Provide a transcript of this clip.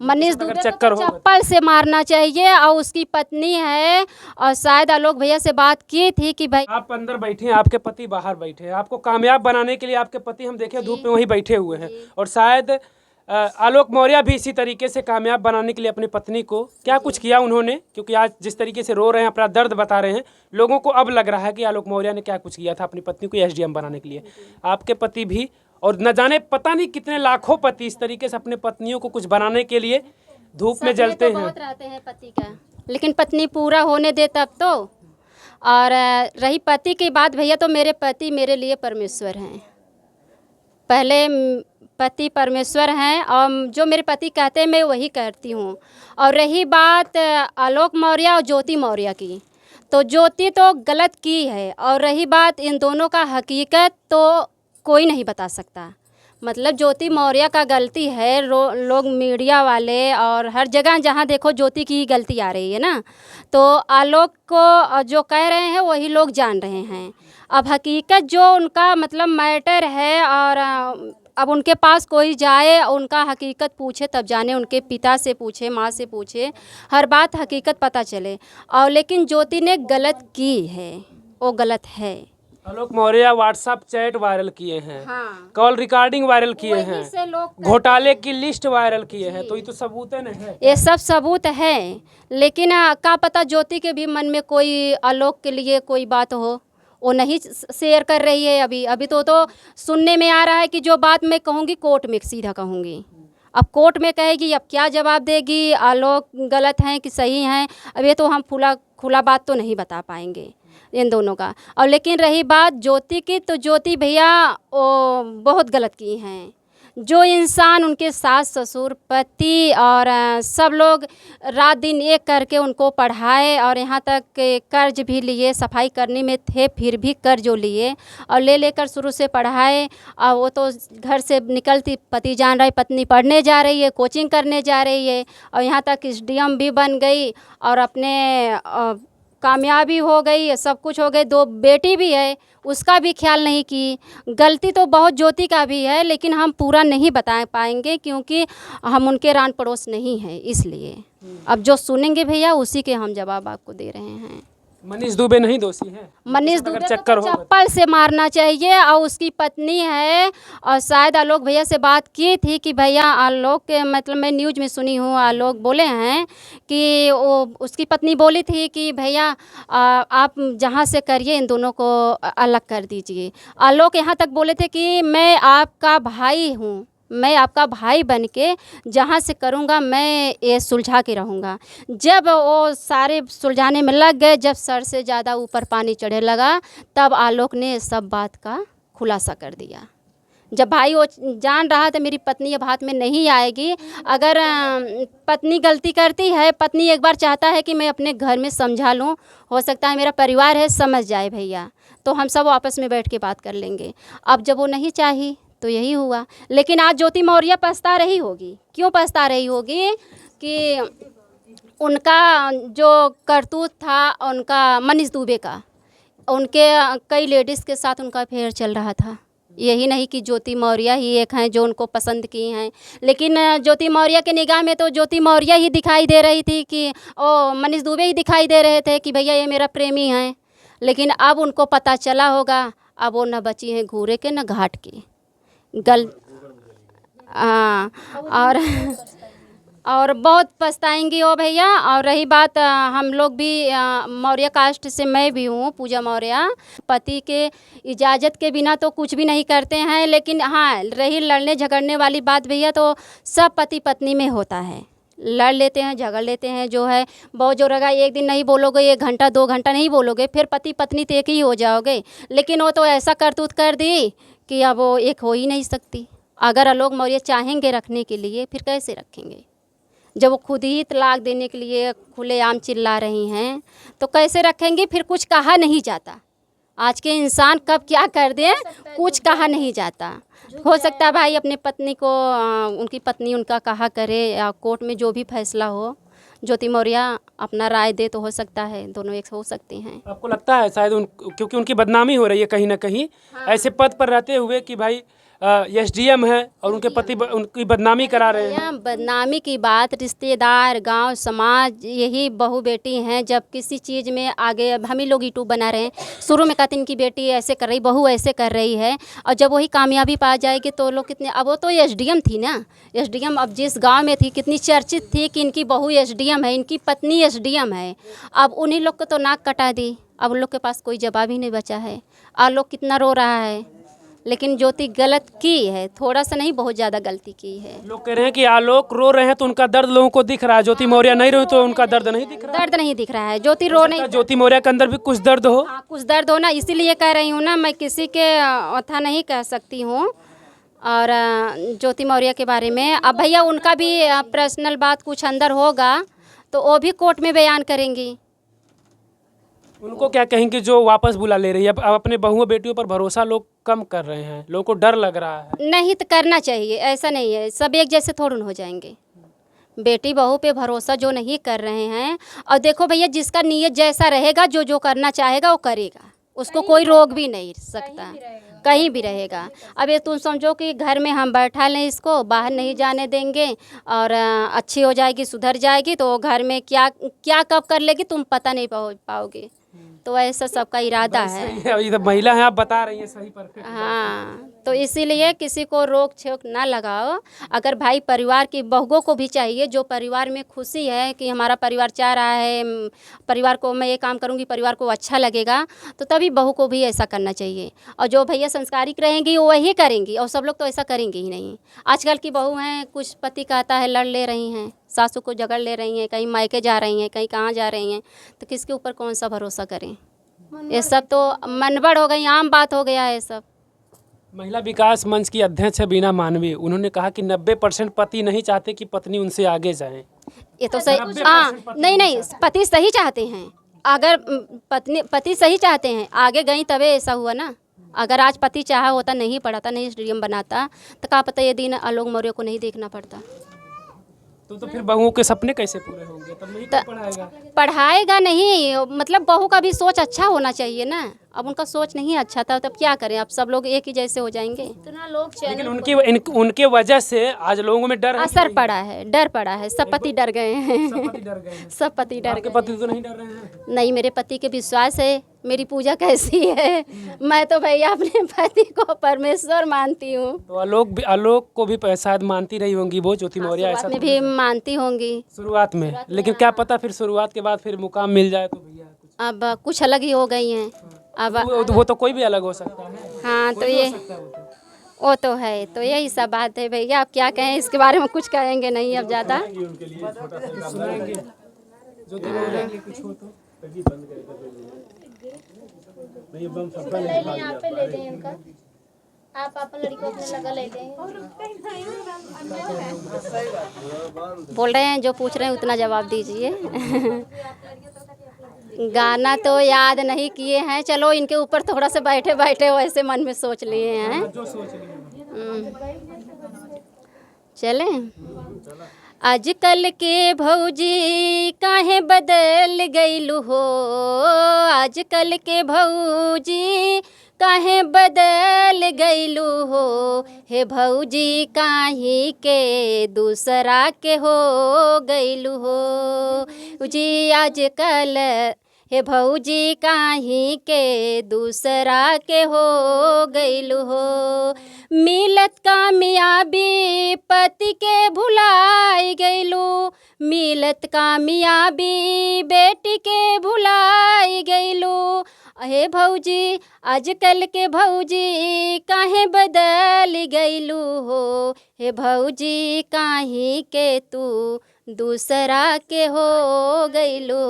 मनीष दुबे को तो चप्पल से मारना चाहिए। और उसकी पत्नी है, और शायद आलोक भैया से बात की थी कि भाई आप अंदर बैठे हैं, आपके पति बाहर बैठे हैं, आपको कामयाब बनाने के लिए आपके पति हम देखे धूप में वहीं बैठे हुए हैं, और शायद आलोक मौर्य भी इसी तरीके से कामयाब बनाने के लिए अपनी पत्नी को क्या कुछ किया उन्होंने, क्योंकि आज जिस तरीके से रो रहे हैं, अपना दर्द बता रहे हैं, लोगों को अब लग रहा है कि आलोक मौर्य ने क्या कुछ किया था अपनी पत्नी को एसडीएम बनाने के लिए। आपके पति भी, और न जाने पता नहीं कितने लाखों पति इस तरीके से अपने पत्नियों को कुछ बनाने के लिए धूप में जलते हैं। बहुत रहते हैं पति का, लेकिन पत्नी पूरा होने दे तब तो। और रही पति की बात भैया, तो मेरे पति मेरे लिए परमेश्वर हैं। पहले पति परमेश्वर हैं, और जो मेरे पति कहते हैं मैं वही करती हूँ। और रही बात आलोक मौर्य और ज्योति मौर्य की, तो ज्योति तो गलत की है, और रही बात इन दोनों का हकीकत तो कोई नहीं बता सकता। मतलब ज्योति मौर्य का गलती है, लोग मीडिया वाले और हर जगह जहाँ देखो ज्योति की ही गलती आ रही है ना, तो आलोक को जो कह रहे हैं वही लोग जान रहे हैं। अब हकीकत जो उनका मतलब मैटर है, और अब उनके पास कोई जाए, उनका हकीकत पूछे तब जाने, उनके पिता से पूछे, माँ से पूछे, हर बात हकीकत पता चले। और लेकिन ज्योति ने गलत की है, वो गलत है। आलोक मौर्य व्हाट्सएप चैट वायरल किए हैं, हाँ, कॉल रिकॉर्डिंग वायरल किए वही हैं, से लोग घोटाले की लिस्ट वायरल किए हैं, तो ये तो सबूत है ना। ये सब सबूत है, लेकिन क्या पता ज्योति के भी मन में कोई आलोक के लिए कोई बात हो, वो नहीं शेयर कर रही है अभी तो सुनने में आ रहा है कि जो बात मैं कहूँगी कोर्ट में सीधा कहूँगी। अब कोर्ट में कहेगी, अब क्या जवाब देगी, आलोक गलत हैं कि सही हैं, अब ये तो हम खुला बात तो नहीं बता पाएंगे इन दोनों का। और लेकिन रही बात ज्योति की, तो ज्योति भैया वो बहुत गलत की हैं। जो इंसान उनके सास ससुर पति और सब लोग रात दिन एक करके उनको पढ़ाए, और यहाँ तक कर्ज भी लिए, सफाई करने में थे फिर भी कर्ज लिए, और ले लेकर शुरू से पढ़ाए। और वो तो घर से निकलती पति जान रहा है, पत्नी पढ़ने जा रही है, कोचिंग करने जा रही है, और यहाँ तक एसडीएम भी बन गई, और अपने कामयाबी हो गई, सब कुछ हो गए। 2 बेटी भी है, उसका भी ख्याल नहीं की। गलती तो बहुत ज्योति का भी है, लेकिन हम पूरा नहीं बता पाएंगे क्योंकि हम उनके रान पड़ोस नहीं हैं, इसलिए अब जो सुनेंगे भैया उसी के हम जवाब आपको दे रहे हैं। मनीष दुबे नहीं दोषी है? मनीष दुबे को चक्कर तो चप्पल से मारना चाहिए। और उसकी पत्नी है, और शायद आलोक भैया से बात की थी कि भैया आलोक के मतलब मैं न्यूज़ में सुनी हूँ, आलोक बोले हैं कि वो उसकी पत्नी बोली थी कि भैया आप जहाँ से करिए इन दोनों को अलग कर दीजिए। आलोक यहाँ तक बोले थे कि मैं आपका भाई हूँ, मैं आपका भाई बन के जहाँ से करूँगा मैं ये सुलझा के रहूँगा। जब वो सारे सुलझाने में लग गए, जब सर से ज़्यादा ऊपर पानी चढ़ने लगा, तब आलोक ने सब बात का खुलासा कर दिया। जब भाई वो जान रहा था मेरी पत्नी अब हाथ में नहीं आएगी, अगर पत्नी गलती करती है, पत्नी एक बार चाहता है कि मैं अपने घर में समझा लूँ, हो सकता है मेरा परिवार है समझ जाए भैया, तो हम सब आपस में बैठ के बात कर लेंगे। अब जब वो नहीं चाही तो यही हुआ। लेकिन आज ज्योति मौर्य पछता रही होगी। क्यों पछता रही होगी? कि उनका जो करतूत था, उनका मनीष दुबे का, उनके कई लेडीज़ के साथ उनका अफेयर चल रहा था। यही नहीं कि ज्योति मौर्य ही एक हैं जो उनको पसंद की हैं, लेकिन ज्योति मौर्य के निगाह में तो ज्योति मौर्य ही दिखाई दे रही थी कि ओ मनीष दुबे ही दिखाई दे रहे थे कि भैया ये मेरा प्रेमी है। लेकिन अब उनको पता चला होगा, अब वो न बची हैं घूरे के न घाट की हाँ, और बहुत पछताएंगी वो भैया। और रही बात हम लोग भी मौर्य कास्ट से मैं भी हूँ, पूजा मौर्य, पति के इजाज़त के बिना तो कुछ भी नहीं करते हैं। लेकिन हाँ, रही लड़ने झगड़ने वाली बात भैया, तो सब पति पत्नी में होता है, लड़ लेते हैं, झगड़ लेते हैं, जो है बहुत जो रगा। एक दिन नहीं बोलोगे, 1 घंटा 2 घंटा नहीं बोलोगे, फिर पति पत्नी तो एक ही हो जाओगे। लेकिन वो तो ऐसा करतूत कर दी कि अब वो एक हो ही नहीं सकती। अगर आलोक मौर्य चाहेंगे रखने के लिए, फिर कैसे रखेंगे? जब वो खुद ही तलाक देने के लिए खुलेआम चिल्ला रही हैं, तो कैसे रखेंगे? फिर कुछ कहा नहीं जाता। आज के इंसान कब क्या कर दें, कुछ कहा नहीं जाता। हो सकता है भाई अपने पत्नी को, उनकी पत्नी उनका कहा करे, या कोर्ट में जो भी फैसला हो, ज्योति मौर्य अपना राय दे, तो हो सकता है दोनों एक हो सकती हैं। आपको लगता है शायद क्योंकि उनकी बदनामी हो रही है कहीं ना कहीं, ऐसे पद पर रहते हुए कि भाई एसडीएम है और उनके पति उनकी बदनामी करा रहे हैं। यहाँ बदनामी की बात रिश्तेदार गांव समाज यही बहू बेटी हैं। जब किसी चीज़ में आगे, अब हम ही लोग यूट्यूब बना रहे हैं, शुरू में कहते हैं इनकी बेटी ऐसे कर रही, बहू ऐसे कर रही है, और जब वही कामयाबी पा जाएगी तो लोग कितने, अब वो तो एसडीएम थी ना, एसडीएम अब जिस गांव में थी कितनी चर्चित थी कि इनकी बहू एसडीएम है, इनकी पत्नी एसडीएम है। अब उन्हीं लोग को तो नाक कटा दी, अब उन लोग के पास कोई जवाब ही नहीं बचा है। और लोग कितना रो रहा है, लेकिन ज्योति गलत की है, थोड़ा सा नहीं बहुत ज़्यादा गलती की है। लोग कह रहे हैं कि आलोक रो रहे हैं तो उनका दर्द लोगों को दिख रहा है, ज्योति मौर्य नहीं रोई तो उनका दर्द नहीं दिख रहा दर्द नहीं दिख रहा है, ज्योति रो नहीं। है। ज्योति मौर्य के अंदर भी कुछ दर्द हो। हाँ, कुछ दर्द हो ना, इसीलिए कह रही हूँ ना, मैं किसी के अथा नहीं कह सकती हूँ। और ज्योति मौर्य के बारे में अब भैया उनका भी पर्सनल बात कुछ अंदर होगा तो वो भी कोर्ट में बयान करेंगी। उनको क्या कहेंगे जो वापस बुला ले रही है? अब अपने बहुओं बेटियों पर भरोसा लोग कम कर रहे हैं, लोगों को डर लग रहा है। नहीं तो करना चाहिए, ऐसा नहीं है, सब एक जैसे थोड़े हो जाएंगे। बेटी बहू पे भरोसा जो नहीं कर रहे हैं, और देखो भैया जिसका नीयत जैसा रहेगा, जो जो करना चाहेगा वो करेगा, उसको कोई रोक भी नहीं सकता, कहीं भी रहेगा। अब ये तुम समझो कि घर में हम बैठा लें, इसको बाहर नहीं जाने देंगे, और अच्छी हो जाएगी, सुधर जाएगी, तो घर में क्या क्या कब कर लेगी तुम पता नहीं पाओगे। तो ऐसा सबका इरादा है। ये तो महिला है, आप बता रही हैं सही परफेक्ट। हाँ, तो इसीलिए किसी को रोक छेक ना लगाओ। अगर भाई परिवार की बहुओं को भी चाहिए, जो परिवार में खुशी है कि हमारा परिवार चाह रहा है, परिवार को मैं ये काम करूँगी, परिवार को अच्छा लगेगा, तो तभी बहू को भी ऐसा करना चाहिए। और जो भैया संस्कारिक रहेंगी वो वही करेंगी, और सब लोग तो ऐसा करेंगे ही नहीं। आजकल की बहू हैं, कुछ पति कहता है लड़ ले रही हैं, सासू को झगड़ ले रही हैं, कहीं मायके जा रही हैं, कहीं कहाँ जा रही हैं, तो किसके ऊपर कौन सा भरोसा करें? ये सब तो मनबड़ हो गई, आम बात हो गया है सब। महिला विकास मंच की अध्यक्ष है बीना मानवी, उन्होंने कहा कि 90% पति नहीं चाहते कि पत्नी उनसे आगे जाए। ये तो सही, हाँ, नहीं, पति सही चाहते हैं। अगर पति सही चाहते हैं, आगे गई तभी ऐसा हुआ ना। अगर आज पति चाहा होता, नहीं पढ़ाता, नहीं स्टेडियम बनाता, तो क्या पता ये दिन आलोक मौर्य को नहीं देखना पड़ता। तो फिर बहुओं के सपने कैसे पूरे होंगे? तब नहीं पढ़ाएगा। पढ़ाएगा नहीं, मतलब बहू का भी सोच अच्छा होना चाहिए ना। अब उनका सोच नहीं अच्छा था, तब क्या करें? अब सब लोग एक ही जैसे हो जाएंगे। इतना लोग लेकिन उनके वजह से आज लोगों में डर असर पड़ा है, डर पड़ा है, सब पति डर गए हैं। सब पति डर गए हैं। सब पति डर आपके गए। पति तो नहीं डर रहे हैं? नहीं, मेरे पति के विश्वास है, मेरी पूजा कैसी है, मैं तो भैया अपने पति को परमेश्वर मानती हूँ। तो आलोक को भी शायद मानती रही होंगी वो ज्योति मौर्य, ऐसा शुरुआत में भी मानती होंगी, शुरुआत में, लेकिन क्या पता फिर शुरुआत के बाद फिर मुकाम मिल जाए तो भैया कुछ। अब कुछ अलग ही हो गई हैं अब। वो तो कोई भी अलग हो सकता है। हाँ, तो ये वो तो है, तो यही सब बात है भैया। अब क्या कहें इसके बारे में, कुछ कहेंगे नहीं अब ज़्यादा। आप अपन लड़की को अपने लगा ले लें। बोल रहे हैं, जो पूछ रहे हैं उतना जवाब दीजिए। गाना तो याद नहीं किए हैं, चलो इनके ऊपर थोड़ा सा बैठे बैठे वैसे मन में सोच लिए हैं। चलें। आजकल के भौजी काहे बदल गईलू हो, आजकल के भौजी काहे बदल गईलू हो, हे भौजी काहे के दूसरा के हो गईलू हो जी। आजकल हे भौजी काहे के दूसरा के हो गईलू हो, मिलत कामयाबी पति के भुलाई गईलू, मिलत कामयाबी बेटी के भुलाई गईलू, हे भौजी आजकल के भौजी काहे बदल गईलू हो, हे भौजी काहे के तू दूसरा के हो गईलू।